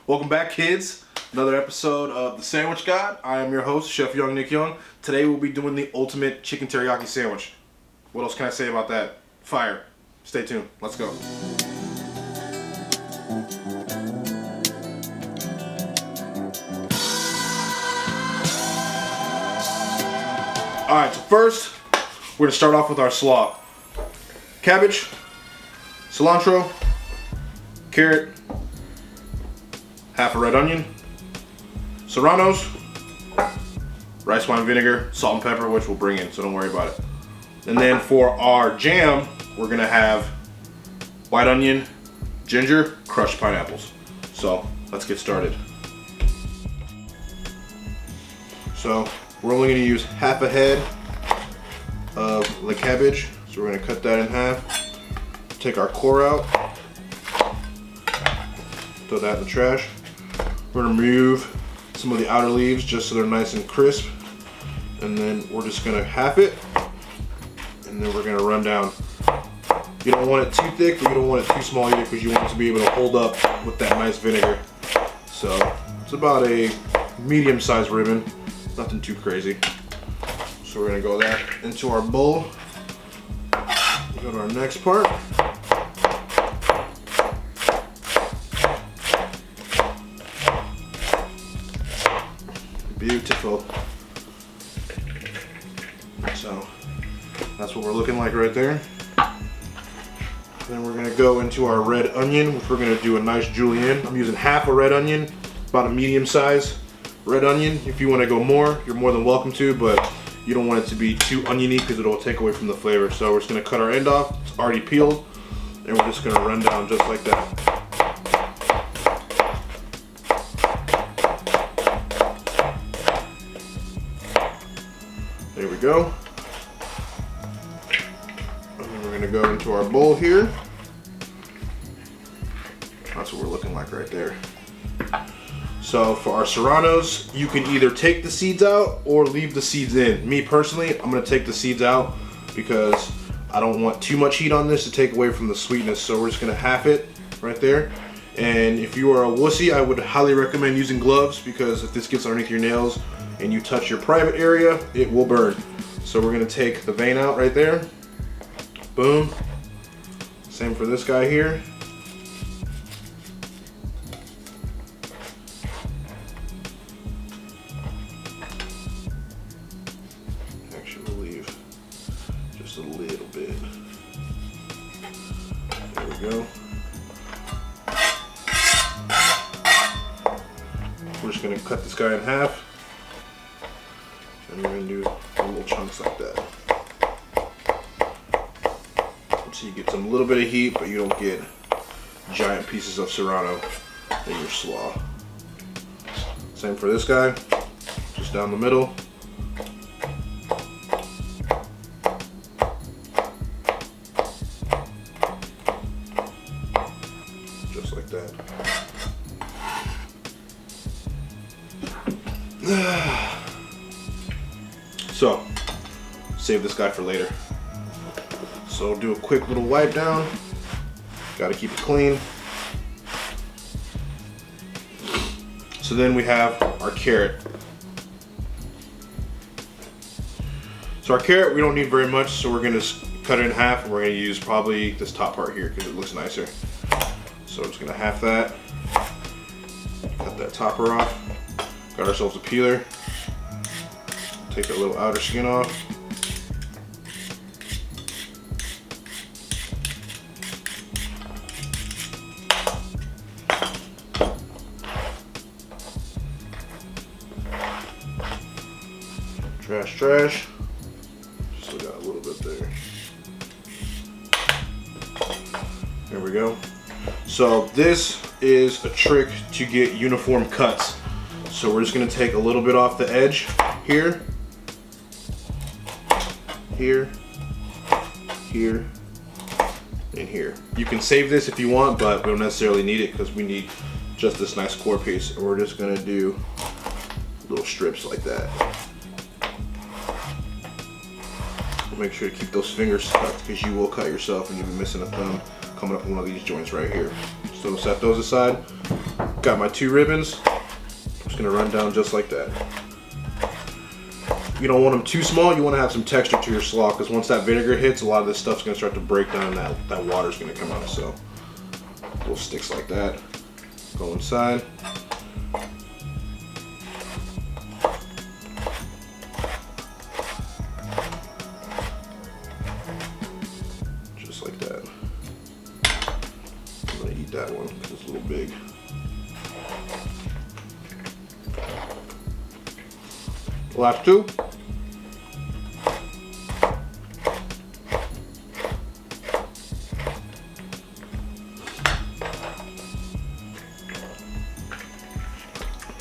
Welcome back, kids. Another episode of The Sandwich God. I am your host, Chef Young Nick Young. Today we'll be doing the ultimate chicken teriyaki sandwich. What else can I say about that? Fire. Stay tuned. Let's go. Alright, so first, we're going to start off with our slaw. Cabbage, cilantro, carrot, half a red onion, serranos, rice wine vinegar, salt and pepper, which we'll bring in, so don't worry about it. And then for our jam, we're going to have white onion, ginger, crushed pineapples. So let's get started. So we're only going to use half a head of the cabbage. So we're going to cut that in half. Take our core out. Throw that in the trash. We're going to remove some of the outer leaves just so they're nice and crisp. And then we're just going to half it. And then we're going to run down. You don't want it too thick, but you don't want it too small either because you want it to be able to hold up with that nice vinegar. So it's about a medium-sized ribbon. Nothing too crazy. So we're going to go that into our bowl. Go to our next part. Beautiful. So that's what we're looking like right there. Then we're going to go into our red onion, which we're going to do a nice julienne. I'm using half a red onion, about a medium size red onion. If you want to go more, you're more than welcome to, but you don't want it to be too oniony because it'll take away from the flavor. So we're just going to cut our end off. It's already peeled, and we're just going to run down just like that. There we go. And then we're going to go into our bowl here. That's what we're looking like right there. So for our serranos, you can either take the seeds out or leave the seeds in. Me personally, I'm going to take the seeds out because I don't want too much heat on this to take away from the sweetness. So we're just going to half it right there. And if you are a wussy, I would highly recommend using gloves because if this gets underneath your nails and you touch your private area, it will burn. So we're going to take the vein out right there. Boom. Same for this guy here. A little bit. There we go. We're just going to cut this guy in half, and we're going to do little chunks like that. So you get some little bit of heat, but you don't get giant pieces of serrano in your slaw. Same for this guy, just down the middle. Just like that. So, save this guy for later. So do a quick little wipe down. Gotta keep it clean. So then we have our carrot. So our carrot, we don't need very much, so we're gonna cut it in half, and we're gonna use probably this top part here because it looks nicer. So I'm just gonna half that, cut that topper off, got ourselves a peeler, take that little outer skin off. Trash, trash. Still got a little bit there. There we go. So this is a trick to get uniform cuts. So we're just going to take a little bit off the edge here, here, here, and here. You can save this if you want, but we don't necessarily need it because we need just this nice core piece. And we're just going to do little strips like that. Make sure to keep those fingers tucked because you will cut yourself and you'll be missing a thumb coming up in one of these joints right here. So set those aside. Got my 2 ribbons. I'm just gonna run down just like that. You don't want them too small. You want to have some texture to your slaw, because once that vinegar hits, a lot of this stuff's gonna start to break down, and that water's gonna come out. So little sticks like that go inside. Just like that. I'm gonna eat that one because it's a little big. Last 2.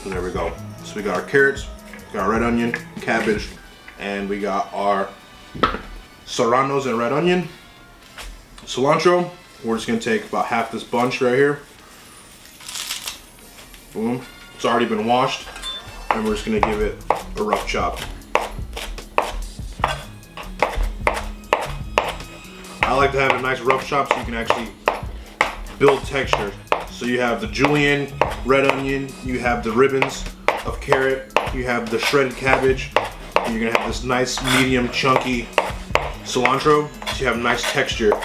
And there we go. So we got our carrots, got our red onion, cabbage, and we got our serranos and red onion. Cilantro, we're just gonna take about half this bunch right here. Boom. It's already been washed, and we're just gonna give it a rough chop. I like to have a nice rough chop so you can actually build texture. So you have the julienne, red onion, you have the ribbons of carrot, you have the shredded cabbage, and you're gonna have this nice medium chunky cilantro, so you have nice texture.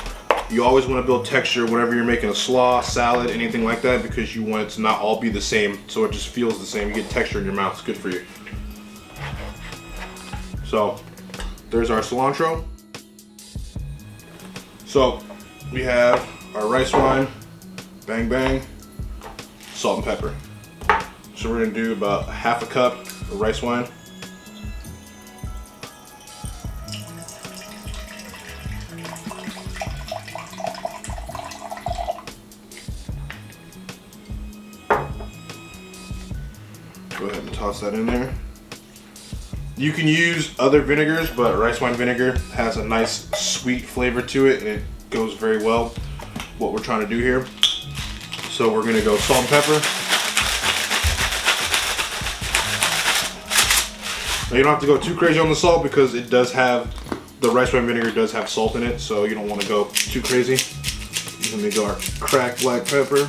You always want to build texture whenever you're making a slaw, salad, anything like that, because you want it to not all be the same, so it just feels the same. You get texture in your mouth, it's good for you. So there's our cilantro. So we have our rice wine, bang bang, salt and pepper. So we're gonna do about half a cup of rice wine. Go ahead and toss that in there. You can use other vinegars, but rice wine vinegar has a nice sweet flavor to it, and it goes very well what we're trying to do here. So we're gonna go salt and pepper. Now you don't have to go too crazy on the salt because it does have, the rice wine vinegar does have salt in it, so you don't want to go too crazy. Let me go our cracked black pepper.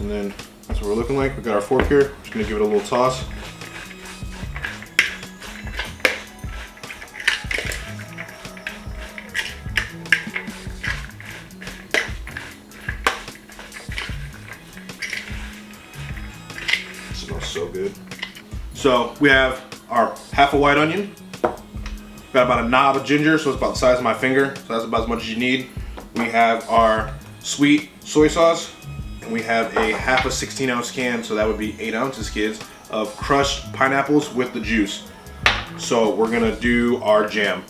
And then that's what we're looking like. We got our fork here. Just gonna give it a little toss. It smells so good. So we have our half a white onion. Got about a knob of ginger, so it's about the size of my finger. So that's about as much as you need. We have our sweet soy sauce. And we have a half a 16-ounce can, so that would be 8 ounces, kids, of crushed pineapples with the juice. So we're gonna do our jam.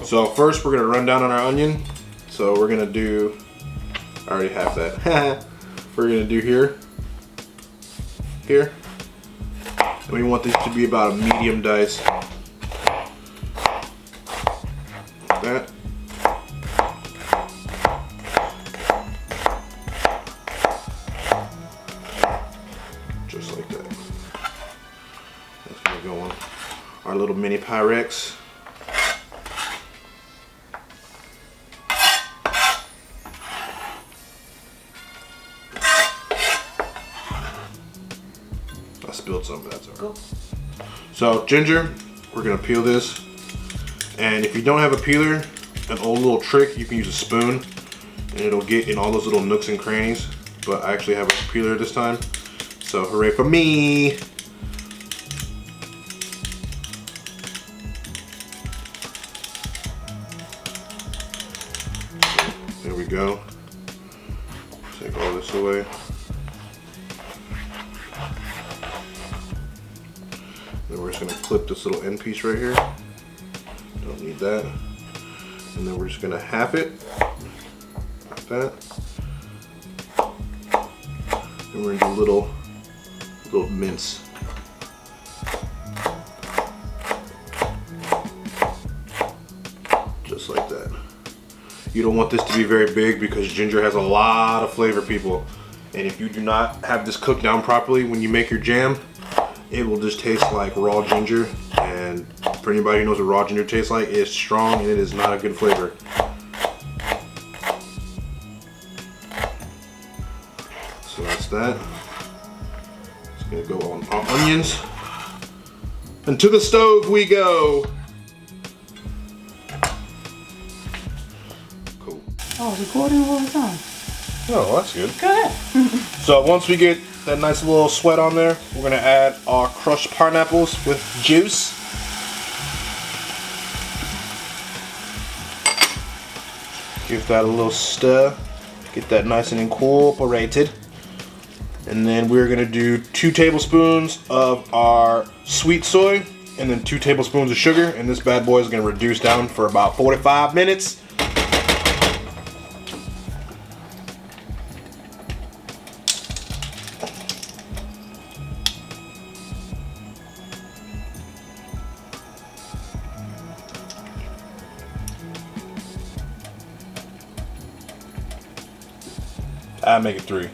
So first we're gonna run down on our onion. So we're gonna do, I already have that. We're gonna do here. And we want this to be about a medium dice. Like that. Just like that. That's gonna go on our little mini Pyrex. I spilled some, but that's alright. So ginger, we're gonna peel this. And if you don't have a peeler, an old little trick, you can use a spoon and it'll get in all those little nooks and crannies. But I actually have a peeler this time. So hooray for me! There we go. Take all this away. Then we're just gonna clip this little end piece right here. Don't need that. And then we're just gonna half it like that. And we're gonna do little mince. Just like that. You don't want this to be very big because ginger has a lot of flavor, people. And if you do not have this cooked down properly when you make your jam, it will just taste like raw ginger. And for anybody who knows what raw ginger tastes like, it's strong and it is not a good flavor. That's that. It's gonna go on our onions. And to the stove we go. Cool. Oh, it's recording all the time. Oh, that's good. Go ahead. So once we get that nice little sweat on there, we're gonna add our crushed pineapples with juice. Give that a little stir. Get that nice and incorporated. And then we're gonna do 2 tablespoons of our sweet soy and then 2 tablespoons of sugar. And this bad boy is gonna reduce down for about 45 minutes. I make it 3.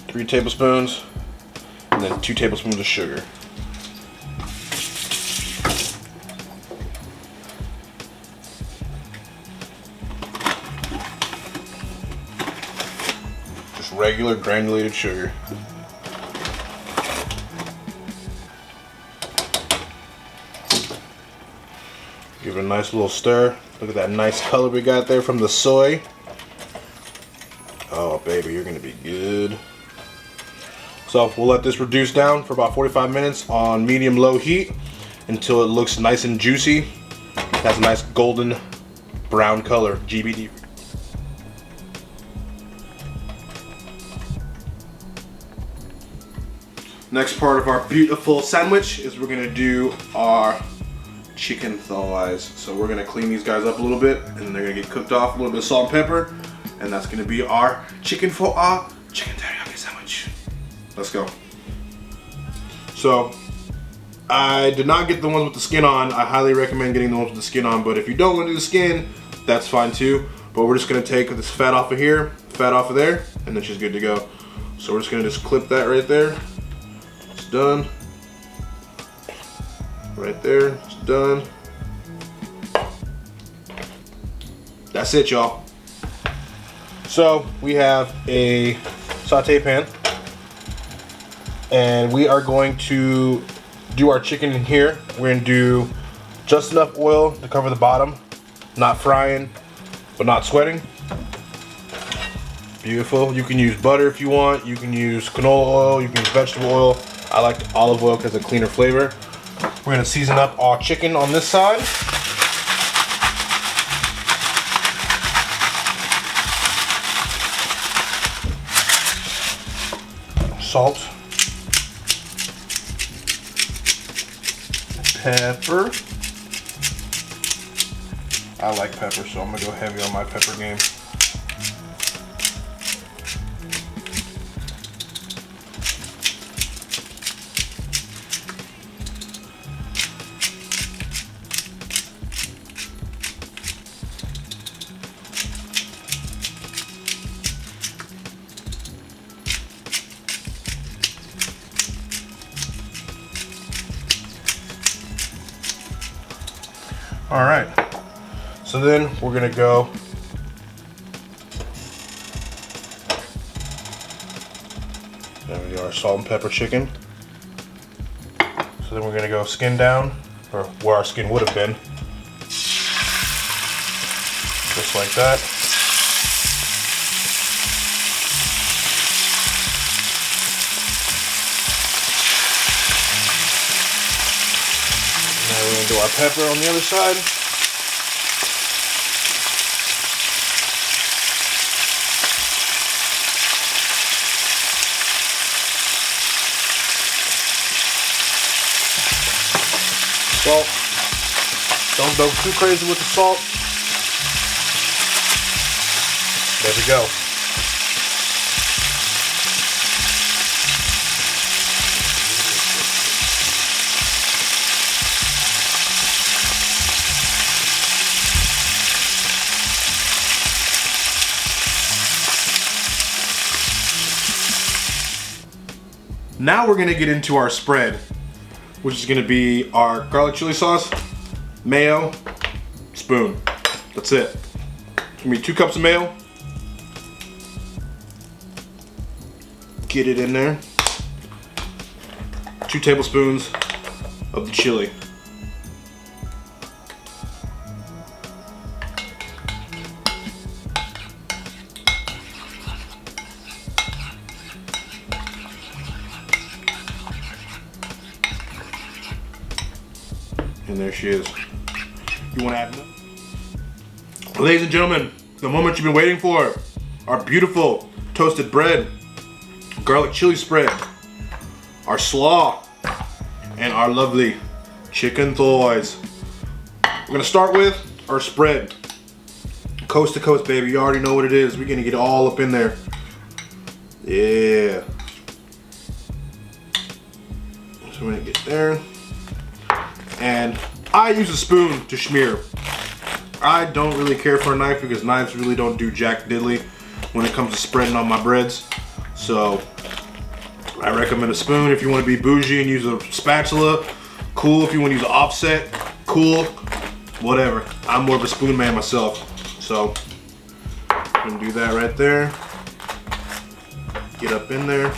3 tablespoons, and then 2 tablespoons of sugar. Just regular granulated sugar. Give it a nice little stir. Look at that nice color we got there from the soy. Oh baby, you're gonna be good. So we'll let this reduce down for about 45 minutes on medium-low heat until it looks nice and juicy. It has a nice golden brown color, GBD. Next part of our beautiful sandwich is we're gonna do our chicken thighs. So we're gonna clean these guys up a little bit and then they're gonna get cooked off, a little bit of salt and pepper. And that's gonna be our chicken for our chicken teriyaki sandwich. Let's go. So, I did not get the ones with the skin on. I highly recommend getting the ones with the skin on, but if you don't want to do the skin, that's fine too. But we're just gonna take this fat off of here, fat off of there, and then she's good to go. So we're just gonna clip that right there. It's done. Right there, it's done. That's it, y'all. So we have a saute pan and we are going to do our chicken in here. We're gonna do just enough oil to cover the bottom, not frying, but not sweating. Beautiful. You can use butter if you want. You can use canola oil. You can use vegetable oil. I like olive oil because it's a cleaner flavor. We're gonna season up our chicken on this side. Salt, pepper. I like pepper, so I'm gonna go heavy on my pepper game. All right, so then we're gonna go there we go, our salt and pepper chicken. So then we're gonna go skin down, or where our skin would have been, just like that. Now we're gonna do our pepper on the other side. Salt. Don't go too crazy with the salt. There we go. Now we're gonna get into our spread, which is gonna be our garlic chili sauce, mayo, spoon. That's it. It's gonna be 2 cups of mayo, get it in there. 2 tablespoons of the chili. And there she is. You want to add more? Ladies and gentlemen, the moment you've been waiting for. Our beautiful toasted bread, garlic chili spread, our slaw, and our lovely chicken thighs. We're gonna start with our spread. Coast to coast, baby. You already know what it is. We're gonna get all up in there. Yeah. So we're gonna get there. And I use a spoon to smear. I don't really care for a knife because knives really don't do jack diddly when it comes to spreading on my breads. So I recommend a spoon if you want to be bougie and use a spatula. Cool if you want to use an offset. Cool. Whatever. I'm more of a spoon man myself. So I'm going to do that right there. Get up in there.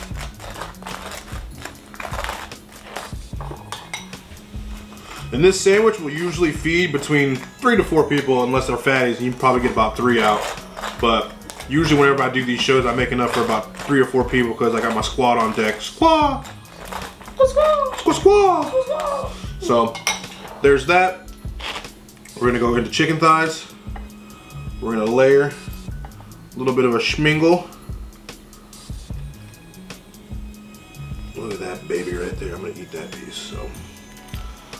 And this sandwich will usually feed between 3 to 4 people unless they're fatties, and you can probably get about 3 out. But usually whenever I do these shows, I make enough for about 3 or 4 people because I got my squad on deck. Squad! Squad! Squad! Squad! So there's that. We're gonna go into chicken thighs. We're gonna layer a little bit of a schmingle. Look at that baby right there. I'm gonna eat that piece. So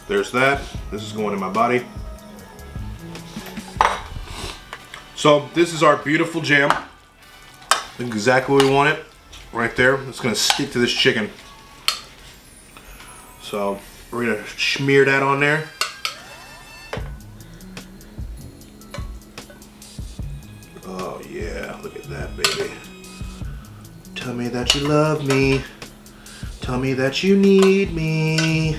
there's that. This is going in my body. So this is our beautiful jam. Exactly what we want it. Right there. It's gonna stick to this chicken. So we're gonna smear that on there. Oh yeah, look at that baby. Tell me that you love me. Tell me that you need me.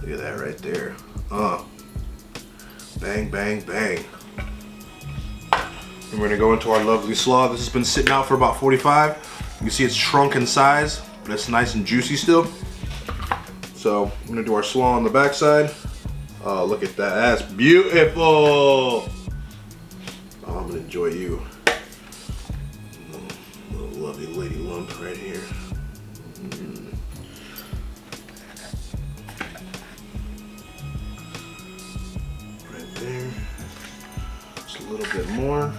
Look at that right there. Bang, bang, bang. And we're gonna go into our lovely slaw. This has been sitting out for about 45. You can see it's shrunk in size, but it's nice and juicy still. So I'm gonna do our slaw on the backside. Oh, look at that, that's beautiful. Oh, I'm gonna enjoy you. Little lovely lady lump right here. Right there. Just a little bit more.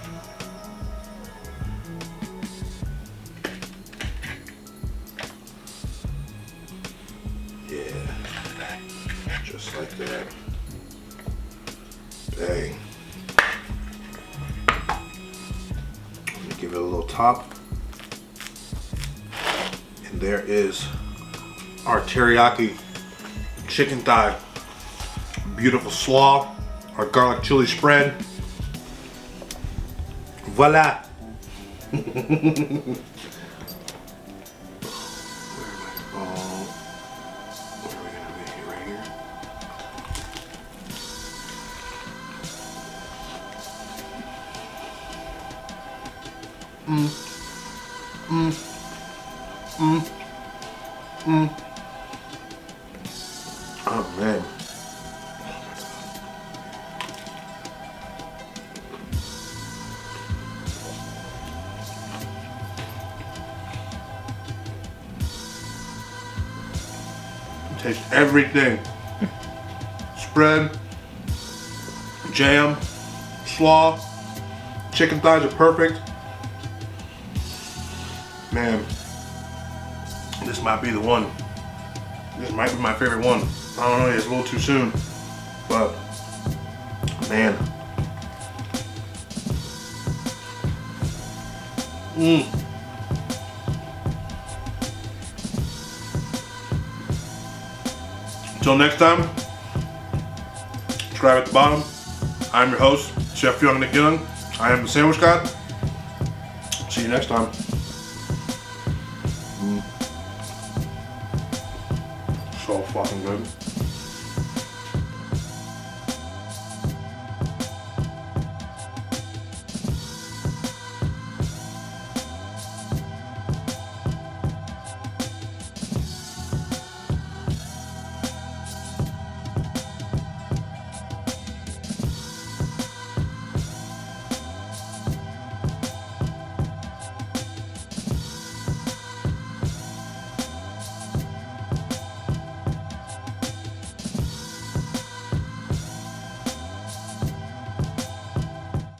Yeah, just like that. Bang. I'm gonna give it a little top. And there is our teriyaki chicken thigh. Beautiful slaw, our garlic chili spread. Voila. Oh man. Taste everything. Spread, jam, slaw, chicken thighs are perfect. Man, this might be the one. This might be my favorite one. I don't know, it's a little too soon, but man. Until next time, subscribe at the bottom. I'm your host, Chef Young Nick Young. I am the Sandwich God. See you next time. So fucking good.